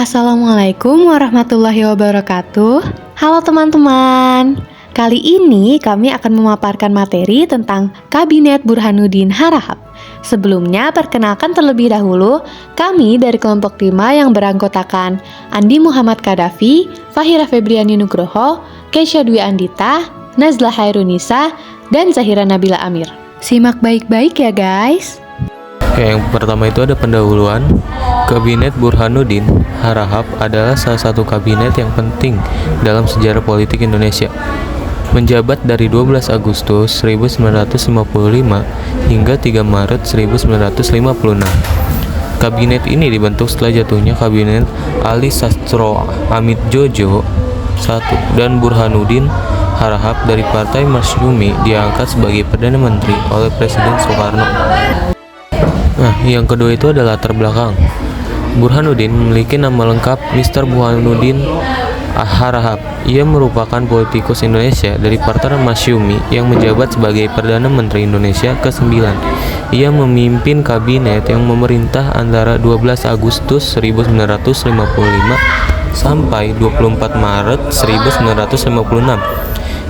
Assalamualaikum warahmatullahi wabarakatuh. Halo teman-teman. Kali ini kami akan memaparkan materi tentang Kabinet Burhanuddin Harahap. Sebelumnya, perkenalkan terlebih dahulu, kami dari kelompok 5 yang beranggotakan Andi Muhammad Kadafi, Fahira Febriani Nugroho, Keisha Dwi Andita, Nazla Hairunisa, dan Zahira Nabila Amir. Simak baik-baik ya guys. Oke, yang pertama itu ada pendahuluan. Kabinet Burhanuddin Harahap adalah salah satu kabinet yang penting dalam sejarah politik Indonesia. Menjabat dari 12 Agustus 1955 hingga 3 Maret 1956. Kabinet ini dibentuk setelah jatuhnya Kabinet Ali Sastro Amit Djojo I dan Burhanuddin Harahap dari Partai Masyumi diangkat sebagai Perdana Menteri oleh Presiden Soekarno. Nah, yang kedua itu adalah latar belakang. Burhanuddin memiliki nama lengkap Mr. Burhanuddin Harahap. Ia merupakan politikus Indonesia dari Partai Masyumi yang menjabat sebagai Perdana Menteri Indonesia ke-9. Ia memimpin kabinet yang memerintah antara 12 Agustus 1955 sampai 24 Maret 1956.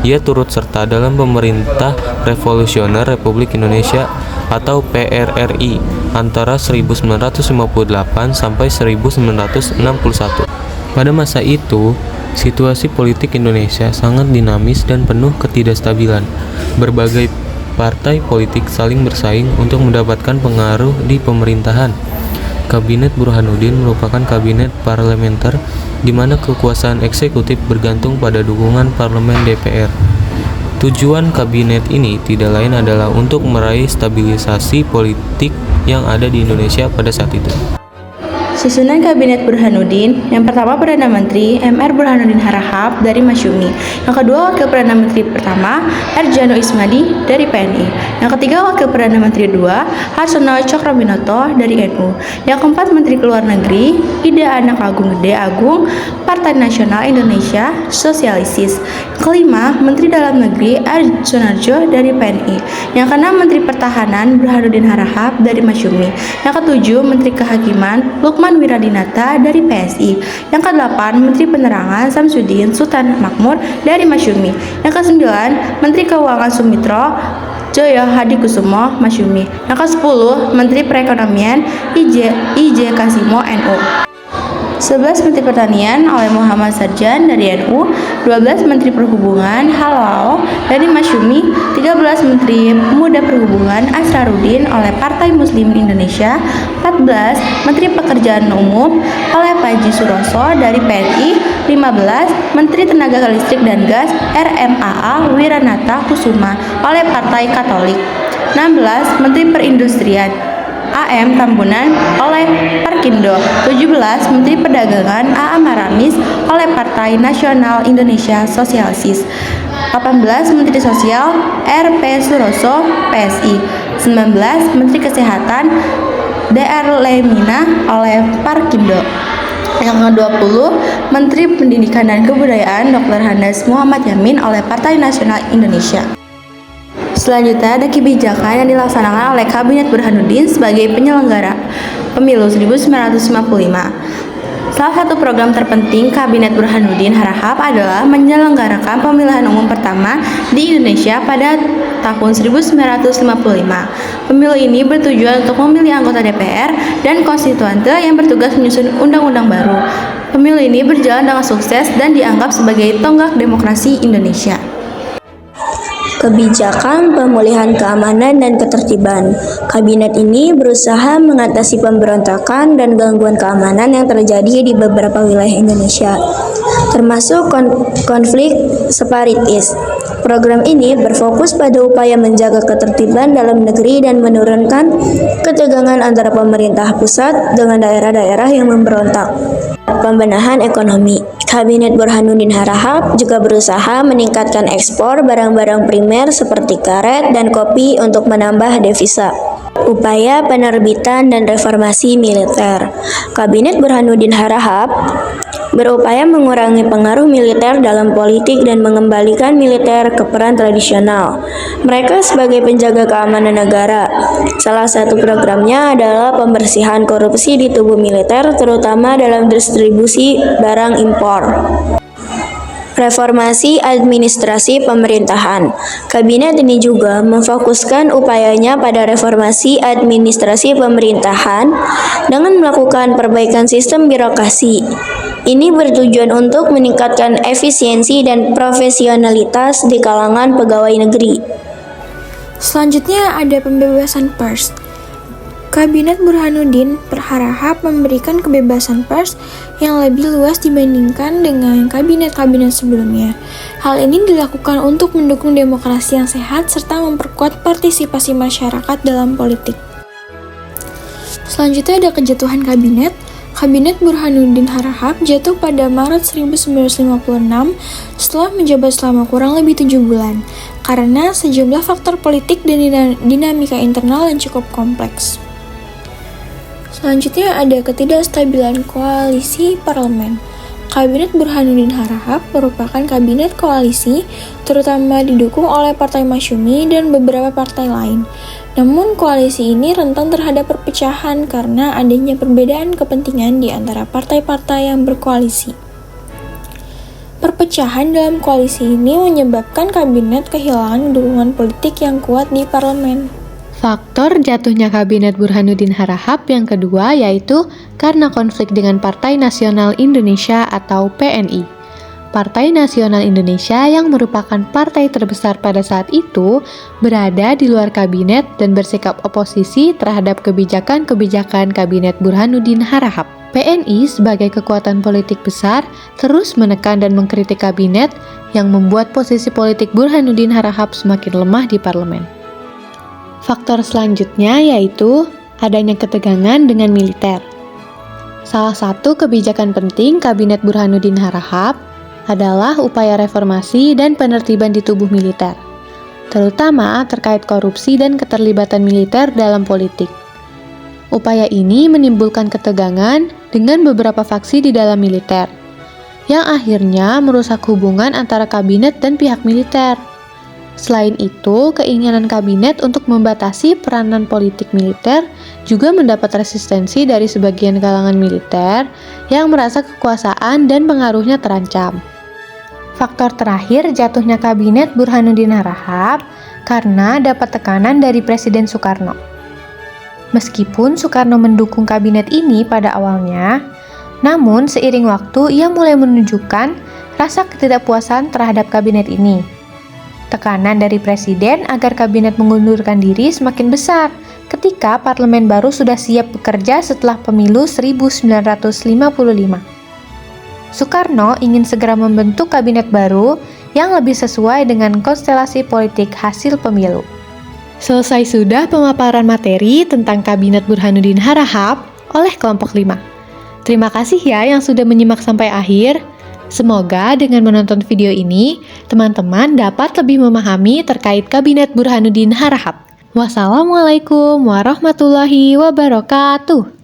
Ia turut serta dalam pemerintah Revolusioner Republik Indonesia atau PRRI antara 1958 sampai 1961. Pada masa itu, situasi politik Indonesia sangat dinamis dan penuh ketidakstabilan. Berbagai partai politik saling bersaing untuk mendapatkan pengaruh di pemerintahan. Kabinet Burhanuddin merupakan kabinet parlementer di mana kekuasaan eksekutif bergantung pada dukungan parlemen DPR. Tujuan kabinet ini tidak lain adalah untuk meraih stabilisasi politik yang ada di Indonesia pada saat itu. Susunan Kabinet Burhanuddin, yang pertama Perdana Menteri M.R. Burhanuddin Harahap dari Masyumi, yang kedua Wakil Perdana Menteri pertama Erjano Ismadi dari PNI, yang ketiga Wakil Perdana Menteri II Harsono Tjokroaminoto dari NU, yang keempat Menteri Luar Negeri Ida Anak Agung Gede Agung Partai Nasional Indonesia Sosialisis, kelima Menteri Dalam Negeri R. Sunarjo dari PNI, yang keenam Menteri Pertahanan Burhanuddin Harahap dari Masyumi, yang ketujuh Menteri Kehakiman Lukman Wiradinata dari PSI, yang ke-8 Menteri Penerangan Samsudin Sultan Makmur dari Masyumi, yang ke-9 Menteri Keuangan Sumitro Joyo Hadikusumo Masyumi, yang ke-10 Menteri Perekonomian IJ Kasimo NU. 11 Menteri Pertanian oleh Muhammad Sarjan dari NU, 12 Menteri Perhubungan Halao dari Masyumi, 13 Menteri Pemuda Perhubungan Asrarudin oleh Partai Muslimin Indonesia, 14 Menteri Pekerjaan Umum oleh Paji Suroso dari PNI, 15 Menteri Tenaga Listrik dan Gas RMAA Wiranata Kusuma oleh Partai Katolik, 16 Menteri Perindustrian AM Tambunan oleh Parkindo, 17 Menteri Perdagangan AA Maramis oleh Partai Nasional Indonesia Sosialis, 18 Menteri Sosial RP Suroso PSI, 19 Menteri Kesehatan DR Lemina oleh Parkindo, yang ke-20 Menteri Pendidikan dan Kebudayaan Dr. Handas Muhammad Yamin oleh Partai Nasional Indonesia. Selanjutnya ada kebijakan yang dilaksanakan oleh Kabinet Burhanuddin sebagai penyelenggara pemilu 1955. Salah satu program terpenting Kabinet Burhanuddin Harahap adalah menyelenggarakan pemilihan umum pertama di Indonesia pada tahun 1955. Pemilu ini bertujuan untuk memilih anggota DPR dan konstituante yang bertugas menyusun undang-undang baru. Pemilu ini berjalan dengan sukses dan dianggap sebagai tonggak demokrasi Indonesia. Kebijakan pemulihan keamanan dan ketertiban. Kabinet ini berusaha mengatasi pemberontakan dan gangguan keamanan yang terjadi di beberapa wilayah Indonesia, termasuk konflik separatis. Program ini berfokus pada upaya menjaga ketertiban dalam negeri dan menurunkan ketegangan antara pemerintah pusat dengan daerah-daerah yang memberontak. Pembenahan ekonomi. Kabinet Burhanuddin Harahap juga berusaha meningkatkan ekspor barang-barang primer seperti karet dan kopi untuk menambah devisa. Upaya penerbitan dan reformasi militer. Kabinet Burhanuddin Harahap berupaya mengurangi pengaruh militer dalam politik dan mengembalikan militer ke peran tradisional. Mereka sebagai penjaga keamanan negara. Salah satu programnya adalah pembersihan korupsi di tubuh militer, terutama dalam distribusi barang impor. Reformasi administrasi pemerintahan. Kabinet ini juga memfokuskan upayanya pada reformasi administrasi pemerintahan dengan melakukan perbaikan sistem birokrasi. Ini bertujuan untuk meningkatkan efisiensi dan profesionalitas di kalangan pegawai negeri. Selanjutnya ada pembebasan pers. Kabinet Burhanuddin berharap memberikan kebebasan pers yang lebih luas dibandingkan dengan kabinet-kabinet sebelumnya. Hal ini dilakukan untuk mendukung demokrasi yang sehat serta memperkuat partisipasi masyarakat dalam politik. Selanjutnya ada kejatuhan kabinet. Kabinet Burhanuddin Harahap jatuh pada Maret 1956 setelah menjabat selama kurang lebih 7 bulan karena sejumlah faktor politik dan dinamika internal yang cukup kompleks. Selanjutnya ada ketidakstabilan koalisi parlemen. Kabinet Burhanuddin Harahap merupakan kabinet koalisi, terutama didukung oleh Partai Masyumi dan beberapa partai lain. Namun koalisi ini rentan terhadap perpecahan karena adanya perbedaan kepentingan di antara partai-partai yang berkoalisi. Perpecahan dalam koalisi ini menyebabkan kabinet kehilangan dukungan politik yang kuat di parlemen. Faktor jatuhnya Kabinet Burhanuddin Harahap yang kedua yaitu karena konflik dengan Partai Nasional Indonesia atau PNI. Partai Nasional Indonesia yang merupakan partai terbesar pada saat itu berada di luar kabinet dan bersikap oposisi terhadap kebijakan-kebijakan Kabinet Burhanuddin Harahap. PNI sebagai kekuatan politik besar terus menekan dan mengkritik kabinet yang membuat posisi politik Burhanuddin Harahap semakin lemah di parlemen. Faktor selanjutnya yaitu adanya ketegangan dengan militer. Salah satu kebijakan penting Kabinet Burhanuddin Harahap adalah upaya reformasi dan penertiban di tubuh militer, terutama terkait korupsi dan keterlibatan militer dalam politik. Upaya ini menimbulkan ketegangan dengan beberapa faksi di dalam militer, yang akhirnya merusak hubungan antara kabinet dan pihak militer. Selain itu, keinginan kabinet untuk membatasi peranan politik militer juga mendapat resistensi dari sebagian kalangan militer yang merasa kekuasaan dan pengaruhnya terancam. Faktor terakhir jatuhnya kabinet Burhanuddin Harahap karena dapat tekanan dari Presiden Soekarno. Meskipun Soekarno mendukung kabinet ini pada awalnya, namun seiring waktu ia mulai menunjukkan rasa ketidakpuasan terhadap kabinet ini. Tekanan dari presiden agar kabinet mengundurkan diri semakin besar ketika parlemen baru sudah siap bekerja setelah pemilu 1955. Soekarno ingin segera membentuk kabinet baru yang lebih sesuai dengan konstelasi politik hasil pemilu. Selesai sudah pemaparan materi tentang Kabinet Burhanuddin Harahap oleh kelompok 5. Terima kasih ya yang sudah menyimak sampai akhir. Semoga dengan menonton video ini, teman-teman dapat lebih memahami terkait Kabinet Burhanuddin Harahap. Wassalamualaikum warahmatullahi wabarakatuh.